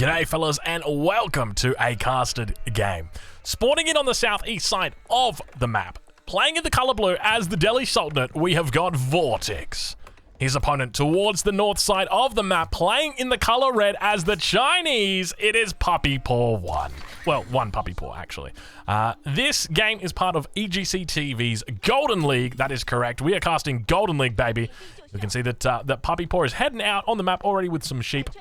G'day fellas and welcome to a casted game. Spawning in on the southeast side of the map, playing in the color blue as the Delhi Sultanate, we have got Vortex. His opponent towards the north side of the map, playing in the color red as the Chinese, it is Puppy Paw 1. Well, one Puppy Paw, actually. This game is part of EGC TV's Golden League. That is correct. We are casting Golden League, baby. You can see that that Puppy Paw is heading out on the map already with some sheep.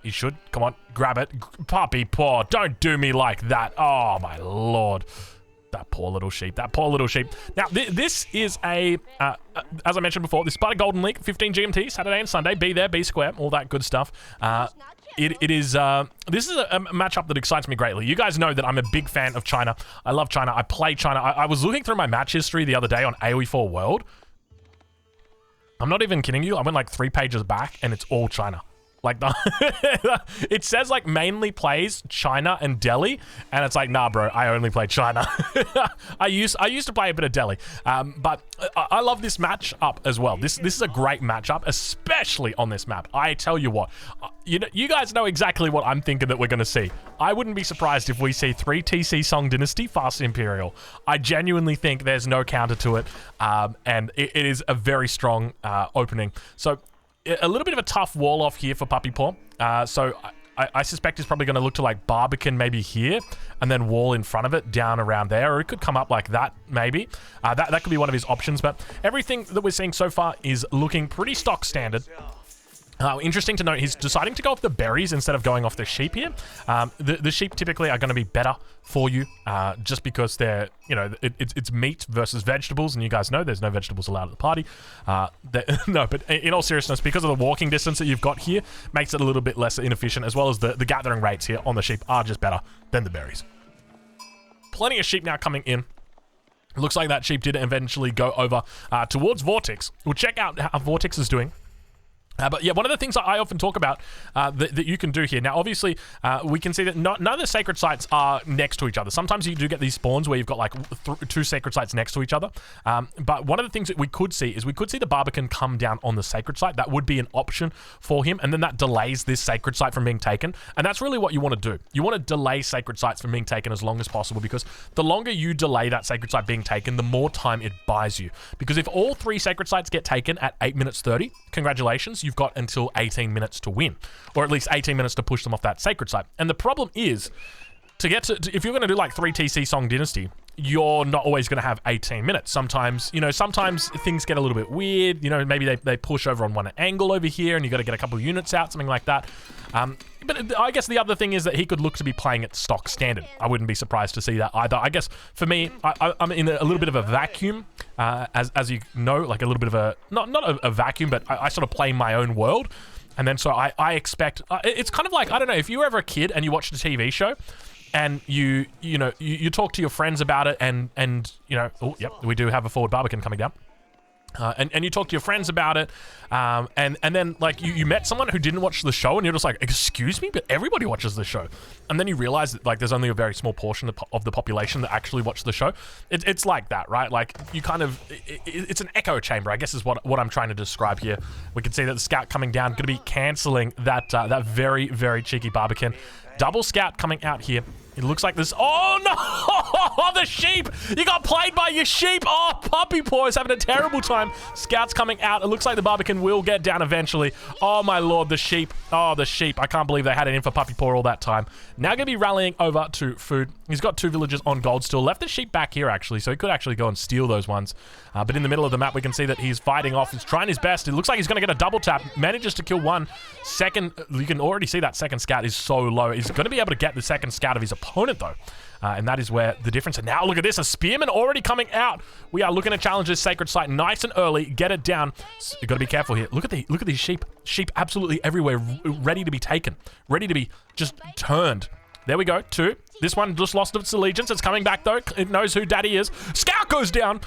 He should. Come on, grab it. Puppy Paw, don't do me like that. Oh, my lord. That poor little sheep. That poor little sheep. Now, this is a, as I mentioned before, this is part of Golden League, 15 GMT, Saturday and Sunday. Be there, be square, all that good stuff. This is a matchup that excites me greatly. You guys know that I'm a big fan of China. I love China. I play China. I was looking through my match history the other day on AoE4 World. I'm not even kidding you. I went like 3 pages back and it's all China. Like, it says like mainly plays China and Delhi, and it's like, nah, bro, I only play China. I used to play a bit of Delhi, but I love this matchup as well. This is a great matchup, especially on this map. I tell you what, you guys know exactly what I'm thinking that we're going to see. I wouldn't be surprised if we see 3 TC Song Dynasty, Fast Imperial. I genuinely think there's no counter to it, and it is a very strong opening. So, a little bit of a tough wall off here for Puppy Paw. So I suspect he's probably going to look to like Barbican maybe here and then wall in front of it down around there, or it could come up like that maybe. That could be one of his options, but everything that we're seeing so far is looking pretty stock standard. Interesting to note, he's deciding to go off the berries instead of going off the sheep here. The sheep typically are going to be better for you, just because they're, you know, it's meat versus vegetables, and you guys know there's no vegetables allowed at the party. No, but in all seriousness, because of the walking distance that you've got here, makes it a little bit less inefficient, as well as the gathering rates here on the sheep are just better than the berries. Plenty of sheep now coming in. Looks like that sheep did eventually go over towards Vortex. We'll check out how Vortex is doing. But yeah, one of the things that I often talk about that you can do here. Now, obviously, we can see that none of the sacred sites are next to each other. Sometimes you do get these spawns where you've got like 2 sacred sites next to each other. But one of the things that we could see is the Barbican come down on the sacred site. That would be an option for him. And then that delays this sacred site from being taken. And that's really what you want to do. You want to delay sacred sites from being taken as long as possible, because the longer you delay that sacred site being taken, the more time it buys you. Because if all 3 sacred sites get taken at 8 minutes 30, congratulations, you've got until 18 minutes to win, or at least 18 minutes to push them off that sacred site. And the problem is, to get to if you're going to do like 3 TC Song Dynasty, you're not always going to have 18 minutes. Sometimes, you know, sometimes things get a little bit weird. You know, maybe they push over on one angle over here, and you got to get a couple of units out, something like that. But I guess the other thing is that he could look to be playing at stock standard. I wouldn't be surprised to see that either. I guess for me, I'm in a little bit of a vacuum, as you know, like a little bit of a not a vacuum, but I sort of play my own world, and then so I expect it's kind of like, I don't know, if you were ever a kid and you watched a TV show. And you talk to your friends about it, and you know, oh yep, we do have a forward Barbican coming down. And you talk to your friends about it, and then like you met someone who didn't watch the show, and you're just like, excuse me, but everybody watches the show. And then you realize that like there's only a very small portion of the population that actually watch the show. It's like that, right? Like you kind of, it's an echo chamber, I guess is what I'm trying to describe here. We can see that the scout coming down, going to be canceling that that very, very cheeky Barbican. Double scout coming out here. It looks like this. Oh no! The sheep! You got played by your sheep! Oh, Puppy Paw is having a terrible time. Scouts coming out. It looks like the Barbican will get down eventually. Oh my lord, the sheep. Oh, the sheep. I can't believe they had it in for Puppy Paw all that time. Now going to be rallying over to food. He's got 2 villagers on gold still. Left the sheep back here actually, so he could actually go and steal those ones. But in the middle of the map, we can see that he's fighting off. He's trying his best. It looks like he's going to get a double tap. Manages to kill 1. Second, you can already see that second scout is so low. He's going to be able to get the second scout of his opponent though. And that is where the difference. And now look at this, a spearman already coming out. We are looking to challenge this sacred site nice and early. Get it down. So you got to be careful here. Look at these sheep. Sheep absolutely everywhere, ready to be taken, ready to be just turned. There we go. 2. This one just lost its allegiance. It's coming back though. It knows who daddy is. Scout goes down.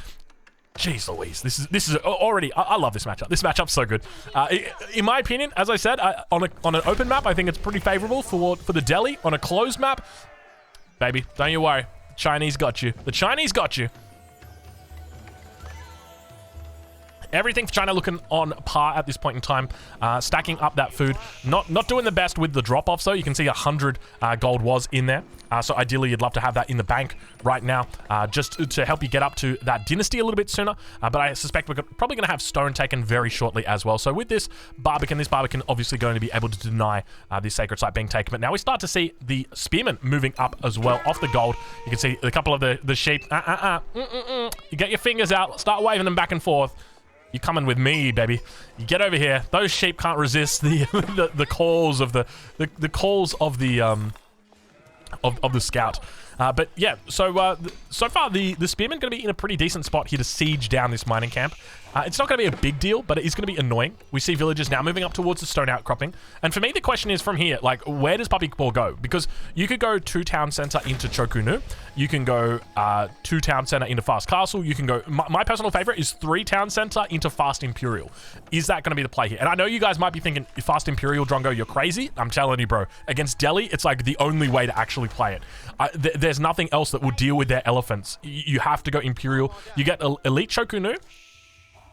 Jeez Louise, this is already, I love this matchup. This matchup's so good. In my opinion, as I said, on an open map, I think it's pretty favorable for the Delhi. On a closed map, baby, don't you worry. Chinese got you. The Chinese got you. Everything for China looking on par at this point in time. Stacking up that food. Not doing the best with the drop-offs, though. You can see 100 gold was in there. So ideally, you'd love to have that in the bank right now, just to help you get up to that dynasty a little bit sooner. But I suspect we're probably going to have stone taken very shortly as well. So with this Barbican obviously going to be able to deny this sacred site being taken. But now we start to see the spearmen moving up as well off the gold. You can see a couple of the sheep. You get your fingers out, start waving them back and forth. You're coming with me, baby. You get over here. Those sheep can't resist the calls of the calls of the of the scout. But yeah, so far the spearmen going to be in a pretty decent spot here to siege down this mining camp. It's not going to be a big deal, but it is going to be annoying. We see villagers now moving up towards the stone outcropping. And for me, the question is from here, like, where does Puppy Paw go? Because you could go to town center into Chokunu. You can go to town center into Fast Castle. You can go... My personal favorite is 3 town center into Fast Imperial. Is that going to be the play here? And I know you guys might be thinking, Fast Imperial, Drongo, you're crazy. I'm telling you, bro. Against Delhi, it's like the only way to actually play it. There's nothing else that will deal with their elephants. You have to go Imperial. You get Elite Chokunu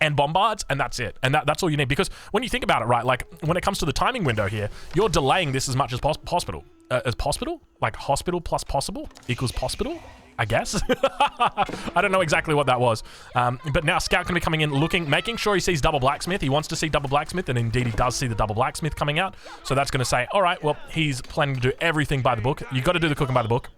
and bombards, and that's it. And that's all you need. Because when you think about it, right, like, when it comes to the timing window here, you're delaying this as much as possible. Like, hospital plus possible equals hospital, I guess. I don't know exactly what that was. But now Scout can be coming in, looking, making sure he sees double blacksmith. He wants to see double blacksmith, and indeed he does see the double blacksmith coming out. So that's going to say, all right, well, he's planning to do everything by the book. You got to do the cooking by the book.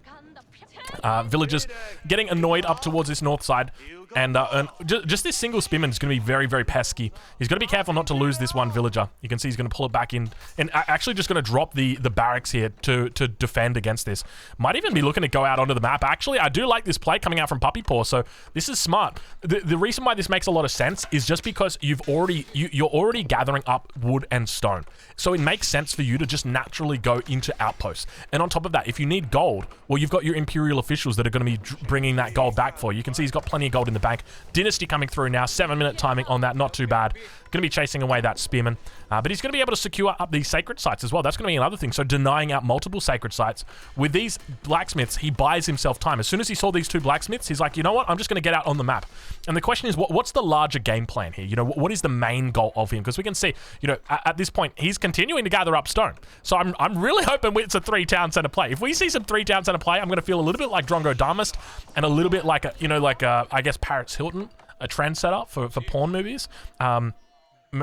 Villagers getting annoyed up towards this north side. And just this single spearman is going to be very, very pesky. He's got to be careful not to lose this one villager. You can see he's going to pull it back in. And actually just going to drop the barracks here to defend against this. Might even be looking to go out onto the map. Actually, I do like this play coming out from Puppy Paw. So this is smart. The reason why this makes a lot of sense is just because you're already gathering up wood and stone. So it makes sense for you to just naturally go into outposts. And on top of that, if you need gold, well, you've got your Imperial officials that are going to be bringing that gold back for you. You can see he's got plenty of gold in the bank. Dynasty coming through now. 7-minute timing on that. Not too bad. Going to be chasing away that spearman. But he's going to be able to secure up these sacred sites as well. That's going to be another thing. So denying out multiple sacred sites. With these blacksmiths, he buys himself time. As soon as he saw these 2 blacksmiths, he's like, you know what? I'm just going to get out on the map. And the question is, what's the larger game plan here? You know, what is the main goal of him? Because we can see, you know, at this point, he's continuing to gather up stone. So I'm really hoping it's a 3 town center play. If we see some 3 town center play, I'm going to feel a little bit like Drongo Darmist and a little bit like I guess Paris Hilton, a trendsetter for porn movies.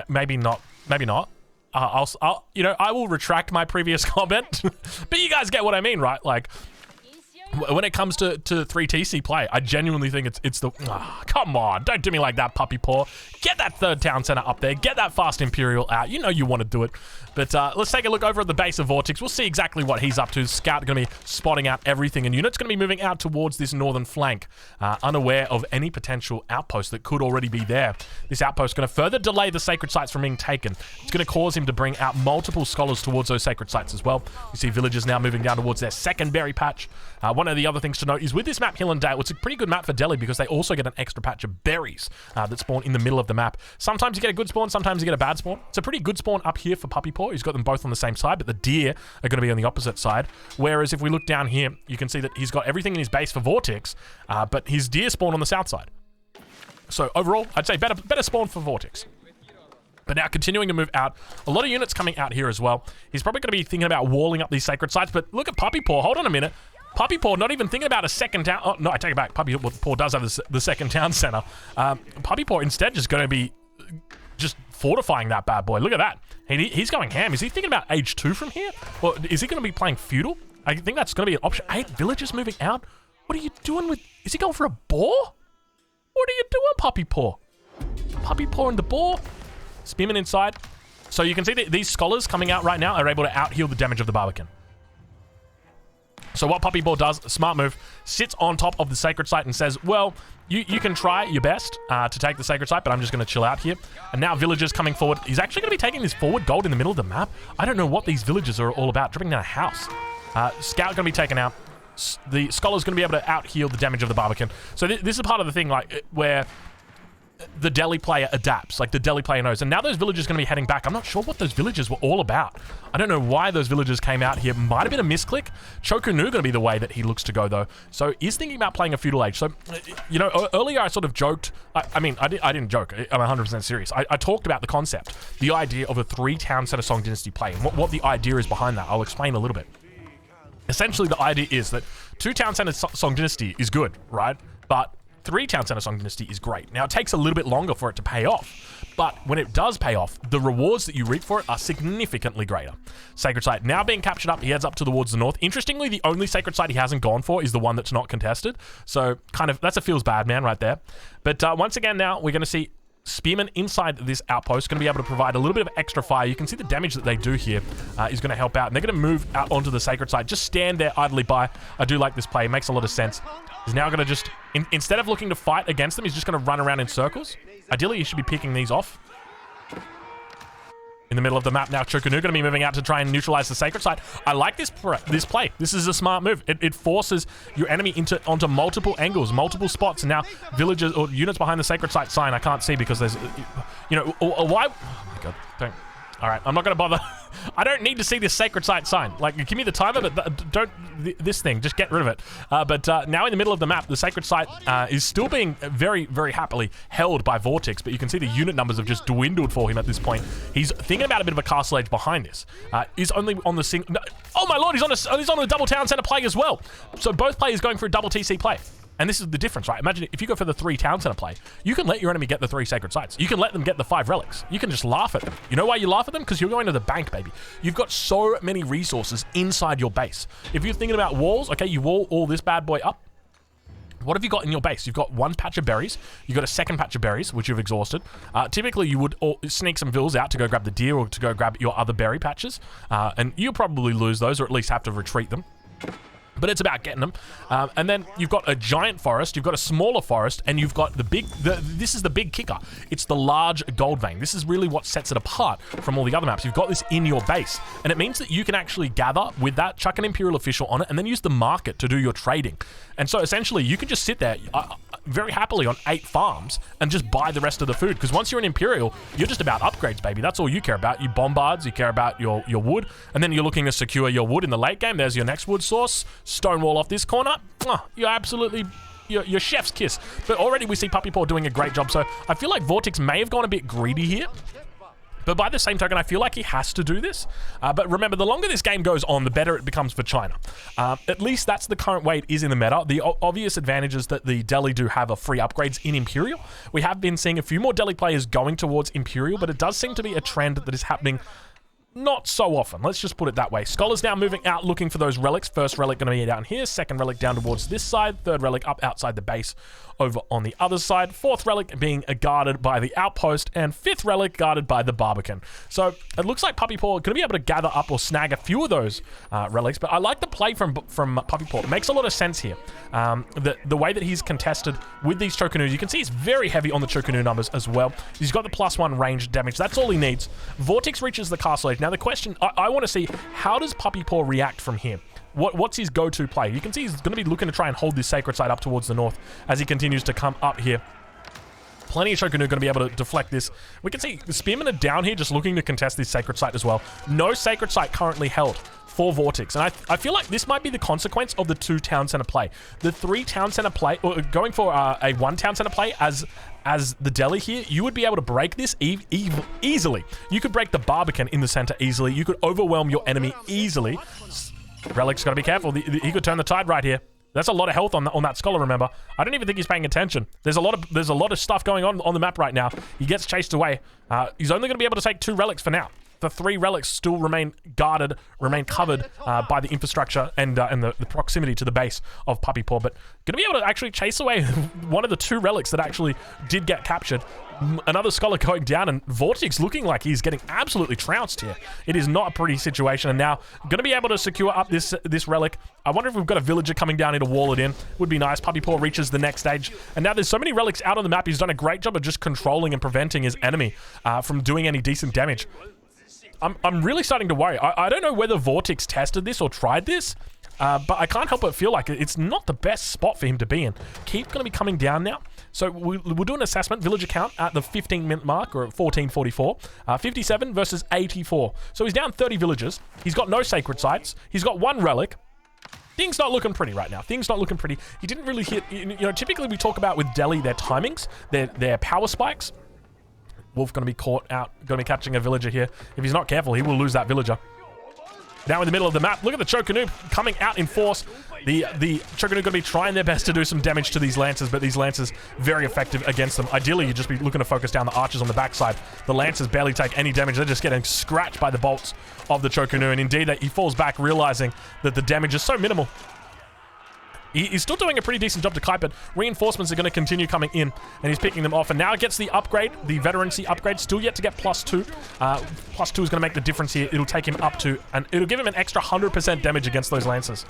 Maybe not. Maybe not. I will retract my previous comment, but you guys get what I mean, right? Like, when it comes to 3TC play, I genuinely think it's the... come on, don't do me like that, Puppy Paw. Get that 3rd town center up there. Get that Fast Imperial out. You know you want to do it. But let's take a look over at the base of Vortex. We'll see exactly what he's up to. Scout going to be spotting out everything, and units going to be moving out towards this northern flank, unaware of any potential outpost that could already be there. This outpost going to further delay the sacred sites from being taken. It's going to cause him to bring out multiple scholars towards those sacred sites as well. You see villagers now moving down towards their second berry patch. One of the other things to note is with this map, Hill and Dale, it's a pretty good map for Delhi because they also get an extra patch of berries that spawn in the middle of the map. Sometimes you get a good spawn, sometimes you get a bad spawn. It's a pretty good spawn up here for Puppy Paw. He's got them both on the same side, but the deer are going to be on the opposite side. Whereas if we look down here, you can see that he's got everything in his base for Vortex, but his deer spawn on the south side. So overall, I'd say better spawn for Vortex. But now continuing to move out. A lot of units coming out here as well. He's probably going to be thinking about walling up these sacred sites, but look at Puppy Paw. Hold on a minute. Puppy Paw not even thinking about a second town... Oh, no, I take it back. Puppy Paw does have the second town center. Puppy Paw instead just going to be just fortifying that bad boy. Look at that. He's going ham. Is he thinking about age 2 from here? Or is he going to be playing feudal? I think that's going to be an option. 8 villagers moving out? What are you doing with... Is he going for a boar? What are you doing, Puppy Paw? Puppy Paw and the boar. Spearman inside. So you can see that these scholars coming out right now are able to out-heal the damage of the Barbican. So what Puppy Paw does, smart move, sits on top of the sacred site and says, well, you can try your best to take the sacred site, but I'm just going to chill out here. And now villagers coming forward. He's actually going to be taking this forward gold in the middle of the map. I don't know what these villagers are all about. Dropping down a house. Scout going to be taken out. The scholar's going to be able to out-heal the damage of the Barbican. So this is part of the thing, like, where... the Delhi player adapts, like the Delhi player knows. And now those villagers are going to be heading back. I'm not sure what those villagers were all about. I don't know why those villagers came out here. Might have been a misclick. Chokunu going to be the way that he looks to go, though. So he's thinking about playing a feudal age. So, you know, earlier I sort of joked. I didn't joke. I'm 100% serious. I talked about the concept, the idea of a 3-town center Song Dynasty play, and what the idea is behind that. I'll explain a little bit. Essentially, the idea is that 2-town center Song Dynasty is good, right? But 3-town center Song Dynasty is great. Now, it takes a little bit longer for it to pay off, but when it does pay off, the rewards that you reap for it are significantly greater. Sacred Site now being captured up, he heads up towards the north. Interestingly, the only Sacred Site he hasn't gone for is the one that's not contested. So, kind of, that's a feels bad man right there. But once again, now we're going to see Spearmen inside this outpost, going to be able to provide a little bit of extra fire. You can see the damage that they do here is going to help out. And they're going to move out onto the Sacred Site. Just stand there idly by. I do like this play. It makes a lot of sense. He's now going to just, instead of looking to fight against them, he's just going to run around in circles. Ideally, he should be picking these off. In the middle of the map now, Chokunu going to be moving out to try and neutralize the Sacred Site. I like this play. This is a smart move. It forces your enemy onto multiple angles, multiple spots. And now villagers or units behind the Sacred Site sign, I can't see because there's, you know, why? Oh my God, don't. All right, I'm not going to bother. I don't need to see this Sacred Site sign. Like, give me the timer, but don't this thing. Just get rid of it. But now in the middle of the map, the Sacred Site is still being very, very happily held by Vortex, but you can see the unit numbers have just dwindled for him at this point. He's thinking about a bit of a castle age behind this. He's only on the single... Oh my Lord, he's on a double town center play as well. So both players going for a double TC play. And this is the difference, right? Imagine if you go for the 3 town center play, you can let your enemy get the 3 Sacred Sites. You can let them get the 5 relics. You can just laugh at them. You know why you laugh at them? Because you're going to the bank, baby. You've got so many resources inside your base. If you're thinking about walls, okay, you wall all this bad boy up. What have you got in your base? You've got 1 patch of berries. You've got a 2nd patch of berries, which you've exhausted. Typically, you would sneak some vills out to go grab the deer or to go grab your other berry patches. And you'll probably lose those or at least have to retreat them. But it's about getting them. And then you've got a giant forest, you've got a smaller forest, and you've got this is the big kicker. It's the large gold vein. This is really what sets it apart from all the other maps. You've got this in your base, and it means that you can actually gather with that, chuck an Imperial official on it, and then use the market to do your trading. And so essentially, you can just sit there very happily on 8 farms and just buy the rest of the food. Because once you're an Imperial, you're just about upgrades, baby. That's all you care about. You bombards, you care about your wood, and then you're looking to secure your wood in the late game. There's your next wood source. Stonewall off this corner. You're absolutely your chef's kiss. But already we see Puppy Paw doing a great job. So I feel like Vortex may have gone a bit greedy here. But by the same token, I feel like he has to do this. But remember, the longer this game goes on, the better it becomes for China. At least that's the current way it is in the meta. The obvious advantages that the Delhi do have are free upgrades in Imperial. We have been seeing a few more Delhi players going towards Imperial, but it does seem to be a trend that is happening not so often. Let's just put it that way. Scholars now moving out looking for those relics. First relic going to be down here. 2nd relic down towards this side. 3rd relic up outside the base over on the other side. 4th relic being guarded by the outpost. And 5th relic guarded by the Barbican. So it looks like Puppy Paw going to be able to gather up or snag a few of those relics. But I like the play from Puppy Paw. It makes a lot of sense here. The way that he's contested with these Chokanus, you can see he's very heavy on the Chokanu numbers as well. He's got the +1 range damage. That's all he needs. Vortex reaches the castle age. Now the question, I want to see, how does Puppy Paw react from here? What's his go-to play? You can see he's going to be looking to try and hold this Sacred Site up towards the north as he continues to come up here. Plenty of Chokanu going to be able to deflect this. We can see the Spearmen are down here just looking to contest this Sacred Site as well. No Sacred Site currently held for Vortex. And I feel like this might be the consequence of the 2 town center play. The 3 town center play, or going for a 1 town center play as the Delhi here, you would be able to break this easily. You could break the Barbican in the center easily. You could overwhelm your enemy easily. Relic's got to be careful. He could turn the tide right here. That's a lot of health on that Scholar, remember. I don't even think he's paying attention. There's a lot of stuff going on the map right now. He gets chased away. He's only going to be able to take 2 relics for now. The 3 relics still remain guarded, remain covered by the infrastructure and the proximity to the base of Puppy Paw. But going to be able to actually chase away one of the 2 relics that actually did get captured. Another Scholar going down, and Vortex looking like he's getting absolutely trounced here. It is not a pretty situation, and now going to be able to secure up this relic. I wonder if we've got a villager coming down here to wall it in. Would be nice. Puppy Paw reaches the next stage, and now there's so many relics out on the map. He's done a great job of just controlling and preventing his enemy from doing any decent damage. I'm really starting to worry. I don't know whether Vortex tested this or tried this, but I can't help but feel like it's not the best spot for him to be in. Keep going to be coming down now. So we'll do an assessment, villager count at the 15-minute mark, or 14:44. 57 versus 84. So he's down 30 villagers. He's got no sacred sites. He's got 1 relic. Things not looking pretty right now. Things not looking pretty. He didn't really hit, you know, typically we talk about with Delhi their timings, their power spikes. Wolf going to be caught out, going to be catching a villager here. If he's not careful, he will lose that villager. Now in the middle of the map, look at the Chocanu coming out in force. The Chocanu going to be trying their best to do some damage to these Lancers, but these Lancers very effective against them. Ideally, you'd just be looking to focus down the archers on the backside. The Lancers barely take any damage. They're just getting scratched by the bolts of the Chocanu, and indeed he falls back realizing that the damage is so minimal. He's still doing a pretty decent job to kite, but reinforcements are going to continue coming in, and he's picking them off. And now gets the upgrade, the veterancy upgrade, still yet to get +2. +2 is going to make the difference here. It'll take him up to, and it'll give him an extra 100% damage against those Lancers.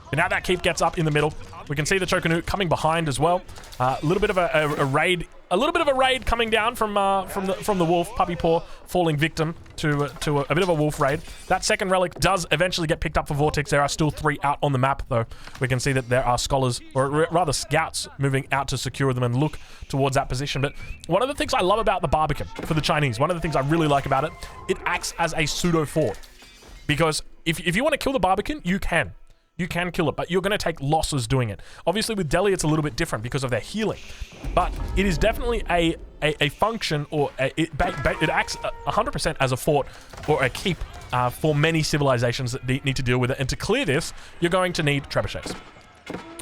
But now that keep gets up in the middle. We can see the Chocanu coming behind as well. A little bit of a raid. A little bit of a raid coming down from the wolf. Puppy Paw falling victim to a bit of a wolf raid. That second relic does eventually get picked up for Vortex. There are still 3 out on the map, though. We can see that there are scholars, or rather scouts, moving out to secure them and look towards that position. But one of the things I love about the Barbican for the Chinese, one of the things I really like about it, it acts as a pseudo fort. Because if you want to kill the Barbican, you can. You can kill it, but you're going to take losses doing it. Obviously, with Delhi, it's a little bit different because of their healing. But it is definitely a function, or it acts 100% as a fort or a keep for many civilizations that need to deal with it. And to clear this, you're going to need trebuchets.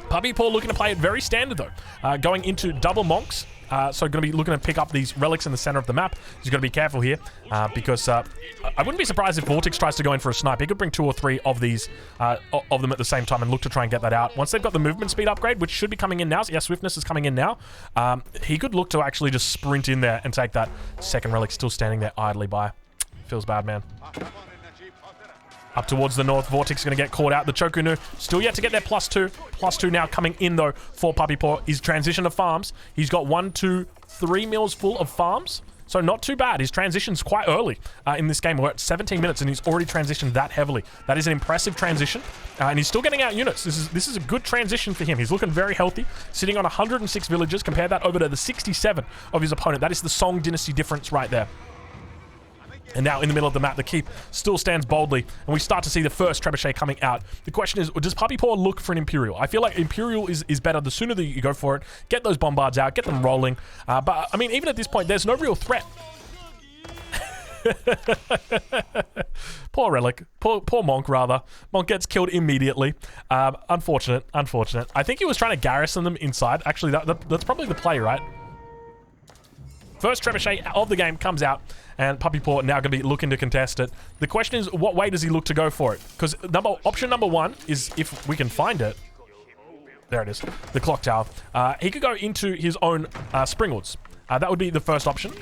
Puppy Paw looking to play it very standard, though. Going into double monks. So going to be looking to pick up these relics in the center of the map. He's got to be careful here because I wouldn't be surprised if Vortex tries to go in for a snipe. He could bring 2 or 3 of these of them at the same time and look to try and get that out. Once they've got the movement speed upgrade, which should be coming in now. Yeah, swiftness is coming in now. He could look to actually just sprint in there and take that second relic, still standing there idly by. Feels bad, man. Up towards the north, Vortex is going to get caught out. The Chocanu still yet to get their +2. +2 now coming in, though, for Puppy Paw. His transition to farms. He's got 1, 2, 3 mills full of farms. So not too bad. His transition's quite early in this game. We're at 17 minutes, and he's already transitioned that heavily. That is an impressive transition, and he's still getting out units. This is a good transition for him. He's looking very healthy, sitting on 106 villagers. Compare that over to the 67 of his opponent. That is the Song Dynasty difference right there. And now in the middle of the map, the keep still stands boldly, and we start to see the first trebuchet coming out. The question is, does Puppy Paw look for an Imperial? I feel like Imperial is better the sooner that you go for it. Get those bombards out, get them rolling. But, I mean, even at this point, there's no real threat. Poor relic. Poor Monk, rather. Monk gets killed immediately. Unfortunate. I think he was trying to garrison them inside. Actually, that's probably the play, right? First trebuchet of the game comes out, and Puppy Paw now going to be looking to contest it. The question is, what way does he look to go for it? Because option number 1 is, if we can find it, there it is, the clock tower. He could go into his own Springwoods. That would be the first option.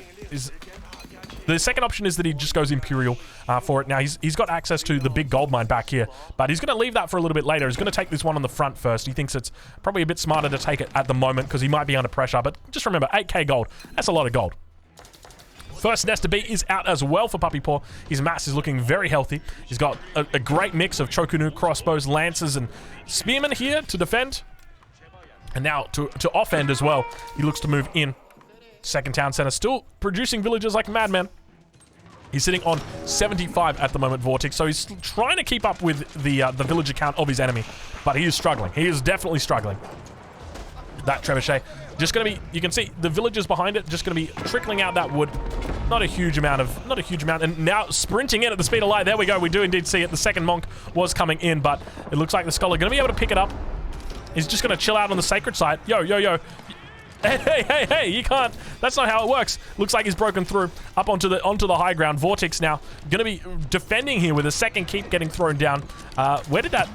The second option is that he just goes Imperial for it. Now, he's got access to the big gold mine back here, but he's going to leave that for a little bit later. He's going to take this one on the front first. He thinks it's probably a bit smarter to take it at the moment because he might be under pressure, but just remember, 8k gold, that's a lot of gold. First Nester B is out as well for Puppy Paw. His mass is looking very healthy. He's got a great mix of Chocanu, crossbows, lancers, and spearmen here to defend. And now to offend as well. He looks to move in. Second town center, still producing villagers like madman. He's sitting on 75 at the moment, Vortex, so he's trying to keep up with the villager count of his enemy, but he is struggling. He is definitely struggling. That trebuchet just going to be, you can see the villagers behind it just going to be trickling out that wood. Not a huge amount, and now sprinting in at the speed of light. There we go. We do indeed see it. The second monk was coming in, but it looks like the scholar going to be able to pick it up. He's just going to chill out on the sacred site. Yo. Hey, you can't. That's not how it works. Looks like he's broken through up onto the high ground. Vortex now going to be defending here with a second keep getting thrown down. Where did that...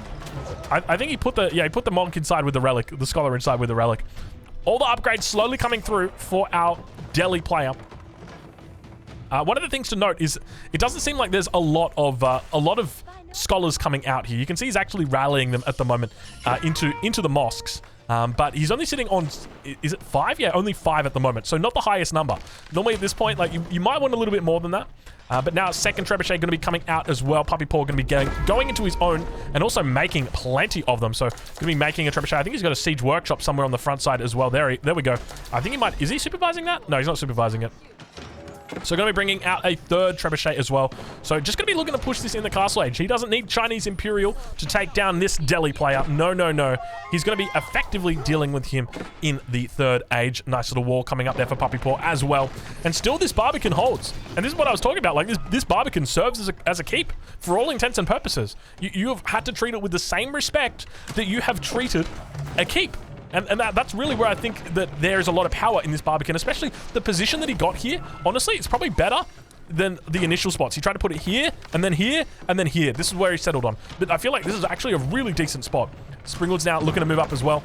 I think he put the monk inside with the relic, the scholar inside with the relic. All the upgrades slowly coming through for our Delhi player. One of the things to note is it doesn't seem like there's a lot of scholars coming out here. You can see he's actually rallying them at the moment into the mosques. But he's only sitting on, is it 5? Yeah, only 5 at the moment. So not the highest number. Normally at this point, like you might want a little bit more than that. But now second trebuchet going to be coming out as well. Puppy Paw going to be going into his own and also making plenty of them. So going to be making a trebuchet. I think he's got a siege workshop somewhere on the front side as well. There we go. I think he might... Is he supervising that? No, he's not supervising it. So going to be bringing out a third trebuchet as well. So just going to be looking to push this in the castle age. He doesn't need Chinese Imperial to take down this Delhi player. No, no, no. He's going to be effectively dealing with him in the third age. Nice little wall coming up there for Puppy Paw as well. And still this Barbican holds. And this is what I was talking about. Like this Barbican serves as a keep for all intents and purposes. You have had to treat it with the same respect that you have treated a keep. And that's really where I think that there's a lot of power in this Barbican, especially the position that he got here. Honestly, it's probably better than the initial spots. He tried to put it here, and then here, and then here. This is where he settled on. But I feel like this is actually a really decent spot. Springwood's now looking to move up as well.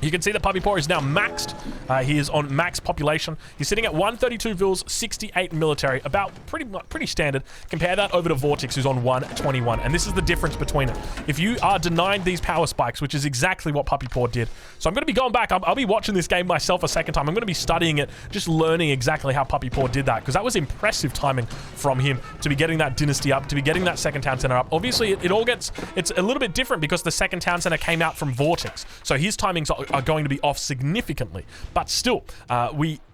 You can see that Puppy Paw is now maxed. He is on max population. He's sitting at 132 vils, 68 military, about pretty standard. Compare that over to Vortex, who's on 121, and this is the difference between it. If you are denied these power spikes, which is exactly what Puppy Paw did. So I'm going to be going back. I'll be watching this game myself a second time. I'm going to be studying it, just learning exactly how Puppy Paw did that, because that was impressive timing from him to be getting that dynasty up, to be getting that second town center up. Obviously, it's a little bit different because the second town center came out from Vortex, so his timings are going to be off significantly, but still,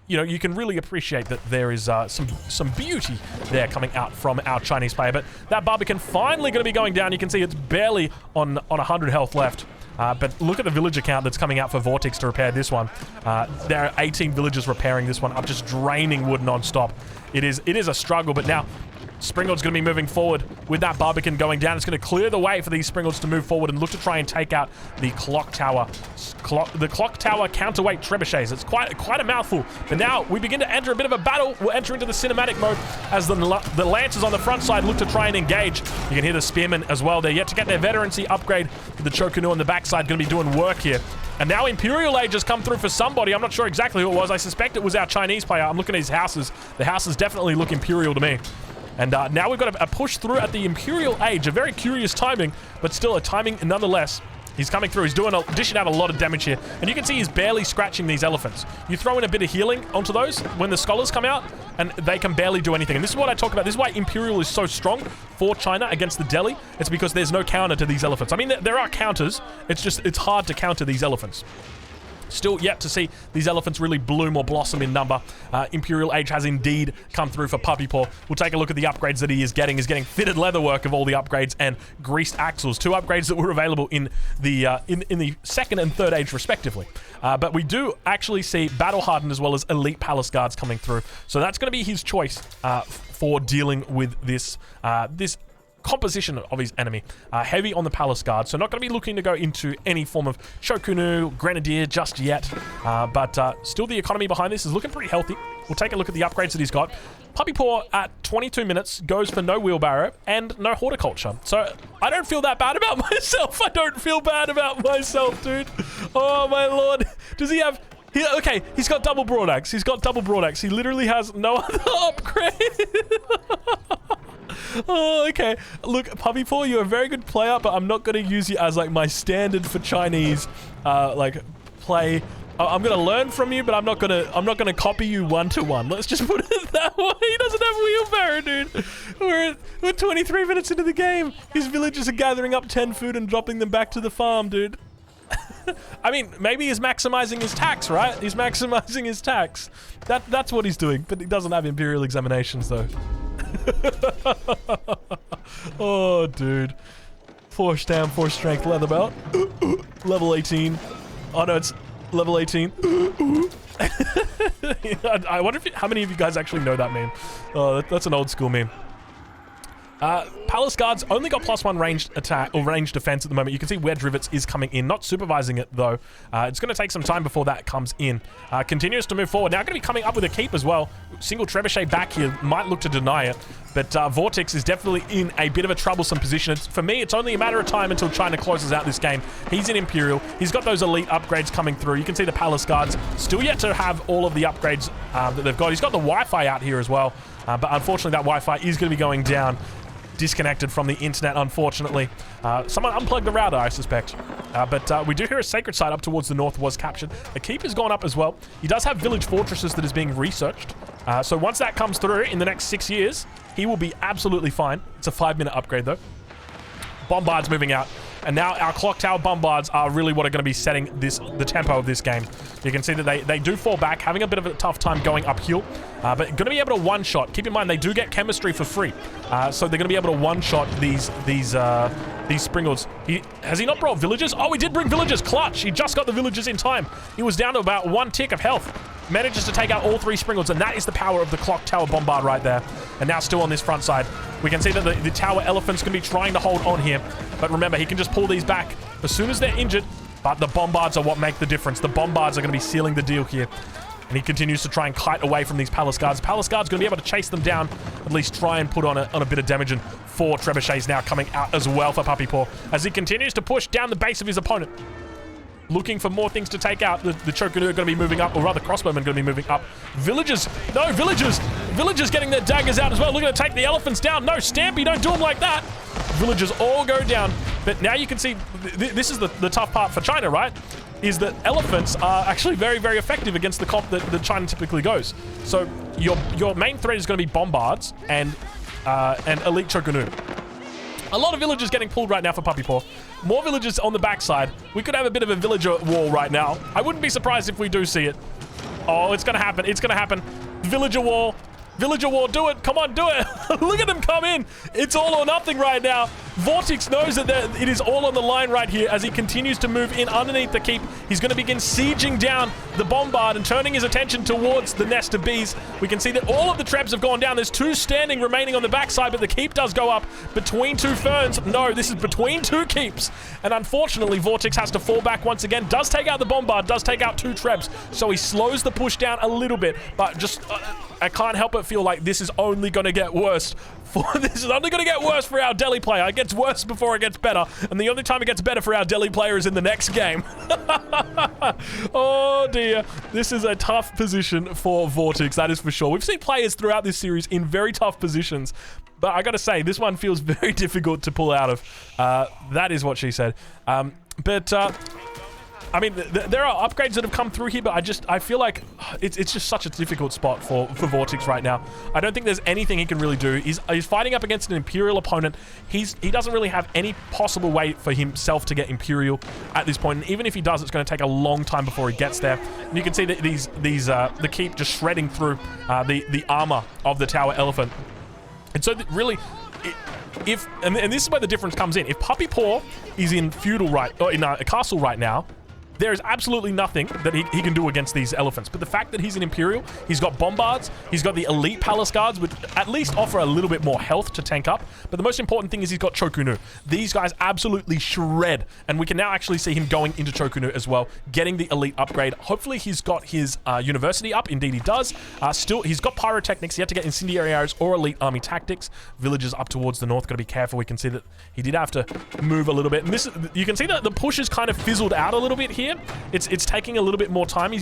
you can really appreciate that there is some beauty there coming out from our Chinese player. But that Barbican finally going to be going down. You can see it's barely on 100 health left. But look at the villager count that's coming out for Vortex to repair this one. There are 18 villagers repairing this one up, just draining wood non-stop. It is a struggle, but now Springwood's going to be moving forward with that Barbican going down. It's going to clear the way for these Springwoods to move forward and look to try and take out the clock tower. The clock tower counterweight trebuchets. It's quite a mouthful. But now we begin to enter a bit of a battle. We'll enter into the cinematic mode as the Lancers on the front side look to try and engage. You can hear the Spearmen as well. They're yet to get their veterancy upgrade. The Chokunu on the backside going to be doing work here. And now Imperial Age has come through for somebody. I'm not sure exactly who it was. I suspect it was our Chinese player. I'm looking at his houses. The houses definitely look Imperial to me. And now we've got a push through at the Imperial Age. A very curious timing, but still a timing nonetheless. He's coming through. He's dishing out a lot of damage here. And you can see he's barely scratching these elephants. You throw in a bit of healing onto those when the scholars come out, and they can barely do anything. And this is what I talk about. This is why Imperial is so strong for China against the Delhi. It's because there's no counter to these elephants. I mean, there are counters. It's hard to counter these elephants. Still yet to see these elephants really bloom or blossom in number. Imperial Age has indeed come through for Puppy Paw. We'll take a look at the upgrades that he is getting. He's getting fitted leatherwork of all the upgrades and greased axles. 2 upgrades that were available in the second and third age respectively. But we do actually see battle hardened as well as elite palace guards coming through. So that's going to be his choice for dealing with this composition of his enemy. Heavy on the palace guard, so not going to be looking to go into any form of Chokunu, Grenadier just yet, but still the economy behind this is looking pretty healthy. We'll take a look at the upgrades that he's got. Puppy Paw at 22 minutes goes for no wheelbarrow and no horticulture, so I don't feel that bad about myself. I don't feel bad about myself, dude. Oh my lord. Does he have... Okay, he's got double broadaxe. He's got double broadaxe. He literally has no other upgrade. Oh, okay. Look, Puppy Paw, you're a very good player, but I'm not going to use you as, like, my standard for Chinese, play. I'm going to learn from you, but I'm not going to copy you one-to-one. Let's just put it that way. He doesn't have wheelbarrow, dude. We're 23 minutes into the game. His villagers are gathering up 10 food and dropping them back to the farm, dude. I mean, maybe he's maximizing his tax, right? He's maximizing his tax. That's what he's doing, but he doesn't have Imperial examinations, though. Oh, dude. 4 stam, 4 strength leather belt. Level 18. Oh, no, it's level 18. I wonder how many of you guys actually know that meme. Oh, that's an old school meme. Palace Guards only got +1 ranged attack or ranged defense at the moment. You can see Wedge Rivets is coming in, not supervising it though. It's going to take some time before that comes in. Continues to move forward. Now going to be coming up with a keep as well. Single trebuchet back here, might look to deny it, but Vortex is definitely in a bit of a troublesome position. For me, it's only a matter of time until China closes out this game. He's in Imperial. He's got those elite upgrades coming through. You can see the Palace Guards still yet to have all of the upgrades that they've got. He's got the Wi-Fi out here as well, but unfortunately that Wi-Fi is going to be going down. Disconnected from the internet, unfortunately. Someone unplugged the router, I suspect. But we do hear a sacred site up towards the north was captured. The keep has gone up as well. He does have village fortresses that is being researched. So once that comes through in the next 6 years, he will be absolutely fine. It's a 5-minute upgrade though. Bombards moving out. And now our clock tower bombards are really what are going to be setting the tempo of this game. You can see that they do fall back, having a bit of a tough time going uphill, but going to be able to one-shot. Keep in mind, they do get chemistry for free. So they're going to be able to one-shot these Springalds. Has he not brought villagers? Oh, he did bring villagers. Clutch. He just got the villagers in time. He was down to about 1 tick of health. Manages to take out all 3 Springalds, and that is the power of the clock tower bombard right there. And now still on this front side, we can see that the tower elephant's going to be trying to hold on here. But remember, he can just pull these back as soon as they're injured. But the bombards are what make the difference. The bombards are going to be sealing the deal here. And he continues to try and kite away from these palace guards. Palace guards going to be able to chase them down, at least try and put on a bit of damage. And 4 trebuchets now coming out as well for Puppy Paw as he continues to push down the base of his opponent. Looking for more things to take out. The Chokanoo are going to be moving up, or rather crossbowmen are going to be moving up. Villagers, no, villagers getting their daggers out as well. Looking to take the elephants down. No, Stampy, don't do them like that. Villagers all go down. But now you can see, this is the tough part for China, right? Is that elephants are actually very, very effective against the comp that China typically goes. So your main threat is going to be bombards and elite Chokanoo. A lot of villagers getting pulled right now for Puppy Paw. More villagers on the backside. We could have a bit of a villager wall right now. I wouldn't be surprised if we do see it. Oh, it's going to happen. It's going to happen. Villager wall. Villager war, do it. Come on, do it. Look at them come in. It's all or nothing right now. Vortex knows that it is all on the line right here as he continues to move in underneath the keep. He's going to begin sieging down the bombard and turning his attention towards the nest of bees. We can see that all of the trebs have gone down. There's 2 standing remaining on the backside, but the keep does go up between 2 ferns. No, this is between 2 keeps. And unfortunately, Vortex has to fall back once again. Does take out the bombard, does take out 2 trebs. So he slows the push down a little bit, but just... I can't help but feel like this is only going to get worse. This is only going to get worse for our Delhi player. It gets worse before it gets better. And the only time it gets better for our Delhi player is in the next game. Oh, dear. This is a tough position for Vortex, that is for sure. We've seen players throughout this series in very tough positions. But I got to say, this one feels very difficult to pull out of. That is what she said. I mean, there are upgrades that have come through here, but I feel like it's just such a difficult spot for Vortex right now. I don't think there's anything he can really do. He's fighting up against an Imperial opponent. He doesn't really have any possible way for himself to get Imperial at this point. And even if he does, it's going to take a long time before he gets there. And you can see that the keep just shredding through the armor of the Tower Elephant. And so really... and this is where the difference comes in. If Puppy Paw is in feudal or in a castle right now, there is absolutely nothing that he can do against these elephants. But the fact that he's an Imperial, he's got bombards, he's got the elite palace guards, which at least offer a little bit more health to tank up. But the most important thing is he's got Chokanoo. These guys absolutely shred. And we can now actually see him going into Chokanoo as well, getting the elite upgrade. Hopefully he's got his university up. Indeed he does. Still, he's got pyrotechnics. He had to get incendiary arrows or elite army tactics. Villagers up towards the north. Got to be careful. We can see that he did have to move a little bit. And you can see that the push is kind of fizzled out a little bit here. It's taking a little bit more time. He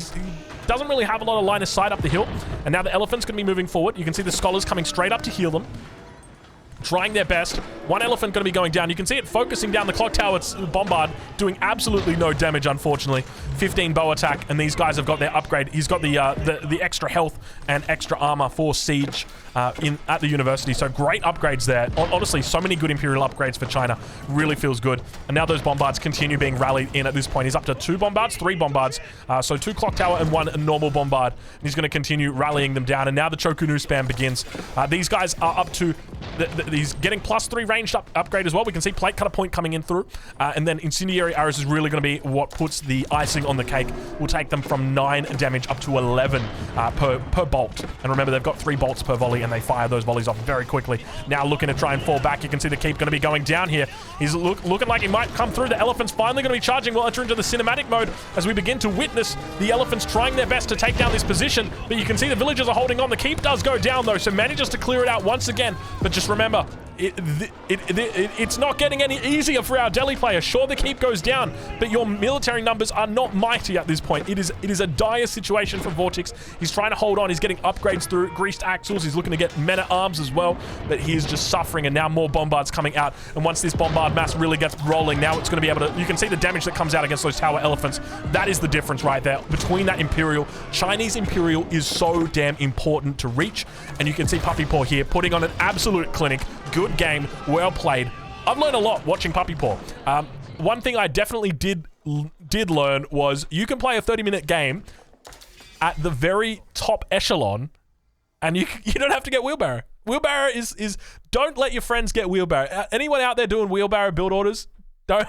doesn't really have a lot of line of sight up the hill. And now the elephant's going to be moving forward. You can see the scholars coming straight up to heal them. Trying their best. One elephant going to be going down. You can see it focusing down the clock tower. It's bombard doing absolutely no damage, unfortunately. 15 bow attack, and these guys have got their upgrade. He's got the extra health and extra armor for siege at the university. So great upgrades there. Honestly, so many good Imperial upgrades for China. Really feels good. And now those bombards continue being rallied in at this point. He's up to 2 bombards, 3 bombards. So 2 clock tower and 1 normal bombard. And he's going to continue rallying them down. And now the Chokanoo spam begins. These guys are up to... He's getting +3 ranged upgrade as well. We can see plate cutter point coming in through. And then incendiary arrows is really going to be what puts the icing on the cake. Will take them from 9 damage up to 11 per bolt. And remember, they've got 3 bolts per volley, and they fire those volleys off very quickly. Now looking to try and fall back. You can see the keep going to be going down here. He's looking like he might come through. The elephant's finally going to be charging. We'll enter into the cinematic mode as we begin to witness the elephants trying their best to take down this position. But you can see the villagers are holding on. The keep does go down, though, so manages to clear it out once again. But just remember, it's not getting any easier for our Delhi players. Sure, the keep goes down, but your military numbers are not mighty at this point. It is a dire situation for Vortex. He's trying to hold on. He's getting upgrades through greased axles. He's looking to get men-at-arms as well, but he is just suffering, and now more bombards coming out. And once this bombard mass really gets rolling, now it's going to be able to... You can see the damage that comes out against those tower elephants. That is the difference right there between that Imperial. Chinese Imperial is so damn important to reach, and you can see Puppy Paw here putting on an absolute clinic. Good game, well played. I've learned a lot watching Puppy Paw. One thing I definitely did learn was you can play a 30-minute game at the very top echelon, and you don't have to get wheelbarrow. Wheelbarrow is don't let your friends get wheelbarrow. Anyone out there doing wheelbarrow build orders? Don't.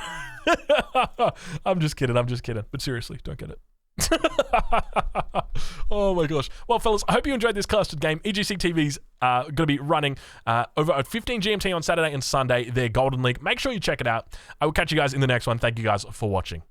I'm just kidding. But seriously, don't get it. Oh my gosh. Well, fellas, I hope you enjoyed this casted game. EGC TV's going to be running over at 15 GMT on Saturday and Sunday, their Golden League. Make sure you check it out. I will catch you guys in the next one. Thank you guys for watching.